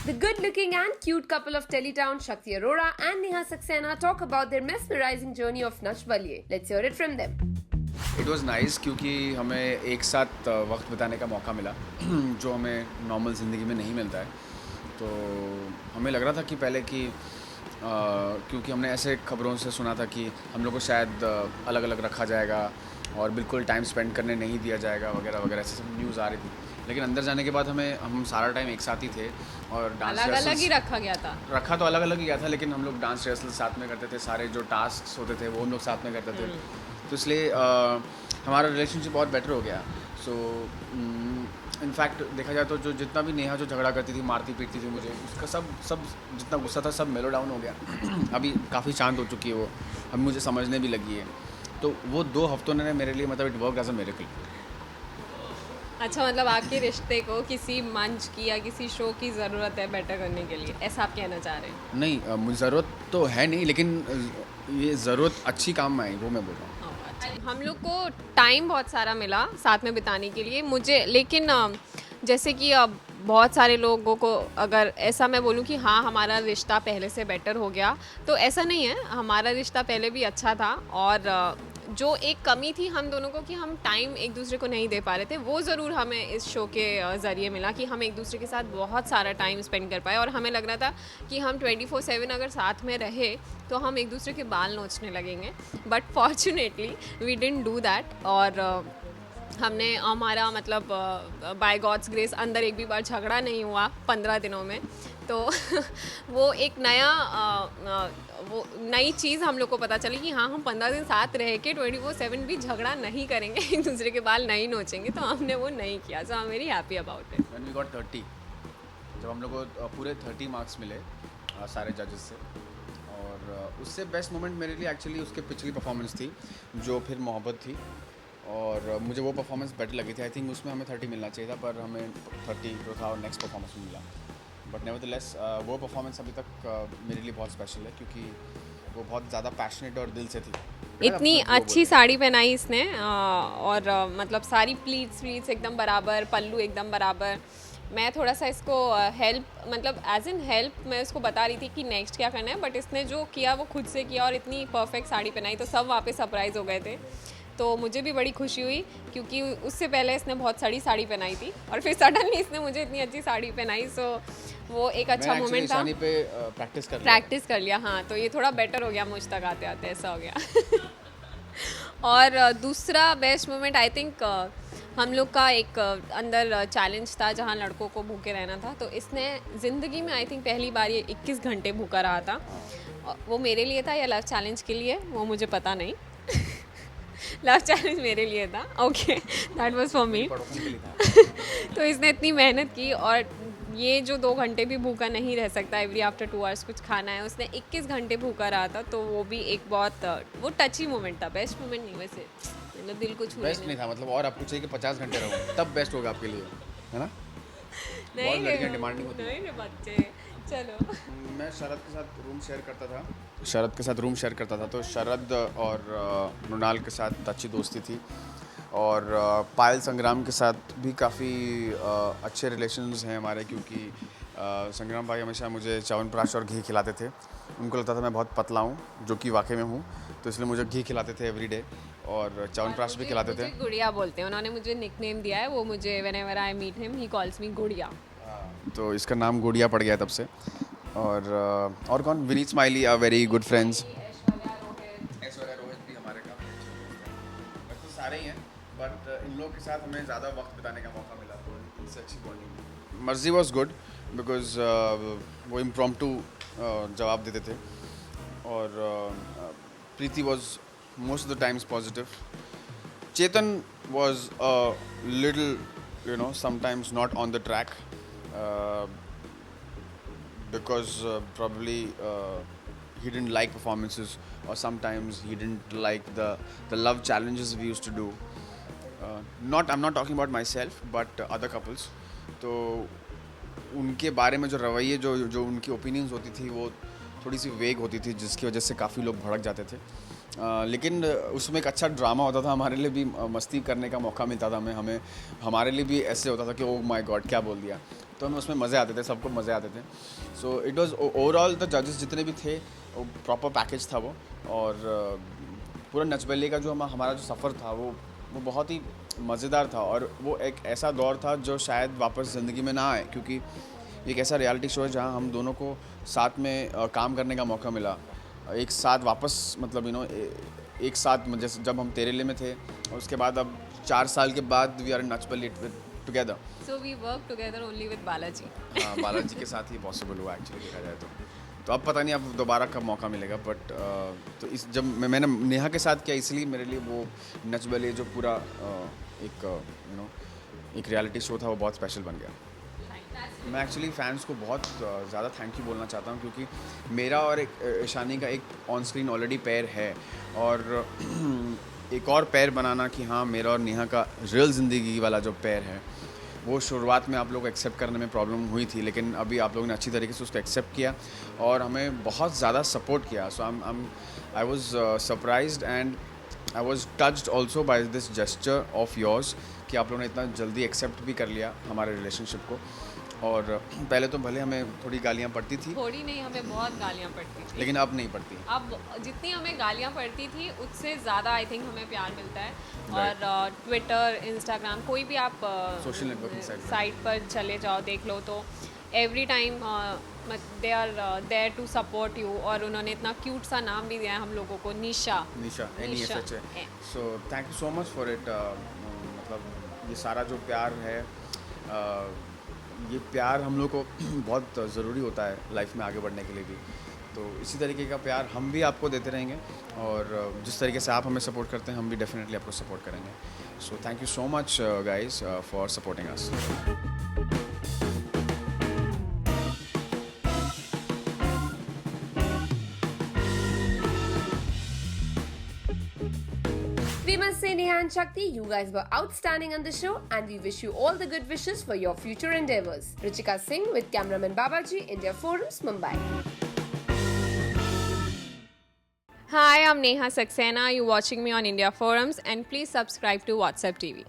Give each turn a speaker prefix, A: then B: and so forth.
A: The good-looking and cute couple of Teletown, Shakti Arora and Neha Saxena, talk about their mesmerizing journey of Nach Baliye. Let's hear it from them.
B: It was nice क्योंकि हमें एक साथ वक्त बिताने का मौका मिला जो हमें नॉर्मल ज़िंदगी में नहीं मिलता है। तो हमें लग रहा था कि पहले कि क्योंकि हमने ऐसे खबरों से सुना था कि हम लोग को शायद अलग अलग रखा जाएगा और बिल्कुल टाइम स्पेंड करने नहीं दिया जाएगा वगैरह वगैरह, ऐसे सब न्यूज़ आ रही थी। लेकिन अंदर जाने के बाद हम सारा टाइम एक साथ ही थे और डांस
C: अलग अलग ही रखा गया था।
B: रखा तो अलग अलग ही गया था, लेकिन हम लोग डांस रिहर्सल साथ में करते थे, सारे जो टास्क होते थे वो हम लोग साथ में करते थे। तो इसलिए हमारा रिलेशनशिप बहुत बेटर हो गया। सो इनफैक्ट देखा जाए तो जो जितना भी नेहा जो झगड़ा करती थी, मारती पीटती थी मुझे, उसका सब जितना गुस्सा था सब मेलो डाउन हो गया। अभी काफ़ी शांत हो चुकी है वो, अभी मुझे समझने भी लगी है। तो वो 2 हफ्तों ने मेरे लिए मतलब it work as a miracle.
C: अच्छा, मतलब आपके रिश्ते को किसी मंच की या किसी शो की ज़रूरत है बेटर करने के लिए, ऐसा आप कहना चाह रहे हैं?
B: नहीं, मुझे ज़रूरत तो है नहीं, लेकिन ये ज़रूरत अच्छी काम में आई, वो मैं बोल रहा हूँ।
C: हम लोग को टाइम बहुत सारा मिला साथ में बिताने के लिए मुझे, लेकिन जैसे कि अब बहुत सारे लोगों को अगर ऐसा मैं बोलूँ कि हाँ हमारा रिश्ता पहले से बेटर हो गया, तो ऐसा नहीं है। हमारा रिश्ता पहले भी अच्छा था और जो एक कमी थी हम दोनों को कि हम टाइम एक दूसरे को नहीं दे पा रहे थे, वो ज़रूर हमें इस शो के ज़रिए मिला कि हम एक दूसरे के साथ बहुत सारा टाइम स्पेंड कर पाए। और हमें लग रहा था कि हम 24/7 अगर साथ में रहे तो हम एक दूसरे के बाल नोचने लगेंगे, but fortunately we didn't do that. और हमने हमारा मतलब बाय गॉड्स ग्रेस अंदर एक भी बार झगड़ा नहीं हुआ 15 दिनों में। तो वो एक वो नई चीज़ हम लोग को पता चली कि हाँ हम 15 दिन साथ रह के 24/7 भी झगड़ा नहीं करेंगे, एक दूसरे के बाल नहीं नोचेंगे। तो हमने वो नहीं किया। So I am very happy about it.
B: When we got 30, जब हम लोग को पूरे 30 मार्क्स मिले सारे जजेस से, और उससे बेस्ट मोमेंट मेरे लिए एक्चुअली उसके पिछली परफॉर्मेंस थी जो फिर मोहब्बत थी, और मुझे वो परफॉर्मेंस बेटर लगी थी। आई थिंक उसमें हमें 30 मिलना चाहिए था, पर हमें 30 जो था और नेक्स्ट परफॉर्मेंस में मिला। बट नेवरदलेस वो परफॉर्मेंस अभी तक मेरे लिए बहुत स्पेशल है क्योंकि वो बहुत ज़्यादा पैशनेट और दिल से थी।
C: इतनी अच्छी साड़ी पहनाई इसने और मतलब सारी प्लीट्स एकदम बराबर, पल्लू एकदम बराबर। मैं थोड़ा सा इसको हेल्प मतलब एज इन हेल्प मैं उसको बता रही थी कि नेक्स्ट क्या करना है, बट इसने जो किया वो खुद से किया और इतनी परफेक्ट साड़ी पहनाई तो सब वहाँ पे सरप्राइज़ हो गए थे। तो मुझे भी बड़ी खुशी हुई क्योंकि उससे पहले इसने बहुत सड़ी साड़ी पहनाई थी और फिर सडनली इसने मुझे इतनी अच्छी साड़ी पहनाई। सो वो एक अच्छा मोमेंट था।
B: पे प्रैक्टिस
C: कर लिया, हाँ। तो ये थोड़ा बेटर हो गया मुझ तक आते आते, ऐसा हो गया। और दूसरा बेस्ट मोमेंट आई थिंक हम लोग का एक अंदर चैलेंज था जहाँ लड़कों को भूखे रहना था। तो इसने ज़िंदगी में आई थिंक पहली बार ये 21 घंटे भूखा रहा था। वो मेरे लिए था या लव चैलेंज के लिए वो मुझे पता नहीं। लव चैलेंज मेरे लिए था, okay, that was for me. तो इसने इतनी मेहनत की और ये जो 2 घंटे भी भूखा नहीं रह सकता, एवरी आफ्टर 2 आवर्स कुछ खाना है, उसने 21 घंटे भूखा रहा था। तो वो भी एक बहुत वो टची मोमेंट था। बेस्ट मोमेंट नहीं वैसे, मतलब दिल को छू
B: बेस्ट नहीं था मतलब, और आपको चाहिए कि 50 घंटे रहो तब बेस्ट होगा आपके लिए, है ना?
C: नहीं
B: लड़कियां डिमांडिंग होती हैं।
C: नहीं बच्चे, चलो।
B: मैं शरद के साथ रूम शेयर करता था। तो शरद और मृणाल के साथ अच्छी दोस्ती थी, और पायल संग्राम के साथ भी काफ़ी अच्छे रिलेशंस हैं हमारे, क्योंकि संग्राम भाई हमेशा मुझे च्यवनप्राश और घी खिलाते थे। उनको लगता था मैं बहुत पतला हूँ, जो कि वाकई में हूँ, तो इसलिए मुझे घी खिलाते थे एवरीडे और च्यवनप्राश भी खिलाते थे।
C: गुड़िया बोलते हैं, उन्होंने मुझे निकनेम दिया है। वो मुझे whenever I meet him he calls me Gudiya.
B: तो इसका नाम गुड़िया पड़ गया तब से। और कौन? Vineet Smiley are very good friends. Aishwarya Rohit भी हमारे काफ़ी अच्छे दोस्त हैं। वैसे तो सारे ही हैं, बट इन लोगों के साथ हमें ज़्यादा वक्त बिताने का मौका मिला, तो इनसे अच्छी bonding. Marzi was good because वो इम्प्रॉम्प्टू जवाब देते थे, और Preeti was most of the times positive. Chetan was little sometimes not on the track because probably he didn't like performances, or sometimes he didn't like the love challenges we used to do. I'm not talking about myself but other couples. तो उनके बारे में जो रवैये जो उनकी opinions होती थी वो थोड़ी सी वेग होती थी, जिसकी वजह से काफ़ी लोग भड़क जाते थे। लेकिन उसमें एक अच्छा ड्रामा होता था, हमारे लिए भी मस्ती करने का मौका मिलता था हमें हमारे लिए भी ऐसे होता था कि ओ माय गॉड क्या बोल दिया। तो हमें उसमें मज़े आते थे, सबको मज़े आते थे. So it was overall the जजेस जितने भी थे वो प्रॉपर पैकेज था वो. और पूरा नच बलिए का जो हमारा जो सफ़र था वो बहुत ही मज़ेदार था. और वो एक ऐसा दौर था जो शायद वापस ज़िंदगी में ना आए, क्योंकि एक ऐसा रियलिटी शो है जहाँ हम दोनों को साथ में काम करने का मौका मिला, एक साथ वापस मतलब एक साथ जैसे जब हम तेरे लिए में थे, और उसके बाद अब 4 साल के बाद we are in Nach Baliye together.
C: So we work together only with Balaji.
B: हाँ, बालाजी के साथ ही पॉसिबल हुआ एक्चुअली देखा जाए तो अब पता नहीं अब दोबारा कब मौका मिलेगा. बट तो इस जब मैंने नेहा के साथ किया, इसलिए मेरे लिए वो नच बलिए जो पूरा एक रियलिटी शो था वो बहुत स्पेशल बन गया. मैं एक्चुअली फैंस को बहुत ज़्यादा थैंक यू बोलना चाहता हूँ, क्योंकि मेरा और एक ईशानी का एक ऑन स्क्रीन ऑलरेडी पेयर है, और एक और पेयर बनाना कि हाँ मेरा और नेहा का रियल ज़िंदगी वाला जो पेयर है, वो शुरुआत में आप लोग को एक्सेप्ट करने में प्रॉब्लम हुई थी, लेकिन अभी आप लोगों ने अच्छी तरीके से उसको एक्सेप्ट किया और हमें बहुत ज़्यादा सपोर्ट किया. So I was surprised and I was touched also by this gesture of yours कि आप लोगों ने इतना जल्दी एक्सेप्ट भी कर लिया हमारे रिलेशनशिप को. और पहले तो भले हमें थोड़ी गालियाँ पड़ती थी,
C: थोड़ी नहीं, हमें बहुत गालियाँ पड़ती थी,
B: लेकिन अब नहीं पड़ती.
C: अब जितनी हमें गालियाँ पड़ती थी उससे ज़्यादा आई थिंक हमें प्यार मिलता है. और ट्विटर, इंस्टाग्राम, कोई भी आप
B: सोशल नेटवर्किंग
C: साइट पर चले जाओ देख लो तो every time they are there to support you. और उन्होंने इतना क्यूट सा नाम भी दिया है हम लोगों को, निशा.
B: NESHA. So thank you so much for it. मतलब ये सारा जो प्यार है, ये प्यार हम लोग को बहुत ज़रूरी होता है लाइफ में आगे बढ़ने के लिए भी. तो इसी तरीके का प्यार हम भी आपको देते रहेंगे, और जिस तरीके से आप हमें सपोर्ट करते हैं हम भी डेफिनेटली आपको सपोर्ट करेंगे. So thank you so much guys for supporting us.
A: We must say, Neha and Shakti, you guys were outstanding on the show, and we wish you all the good wishes for your future endeavors. Ruchika Singh with cameraman Babaji, India Forums, Mumbai.
C: Hi, I'm Neha Saxena. You're watching me on India Forums, and please subscribe to WhatsApp TV.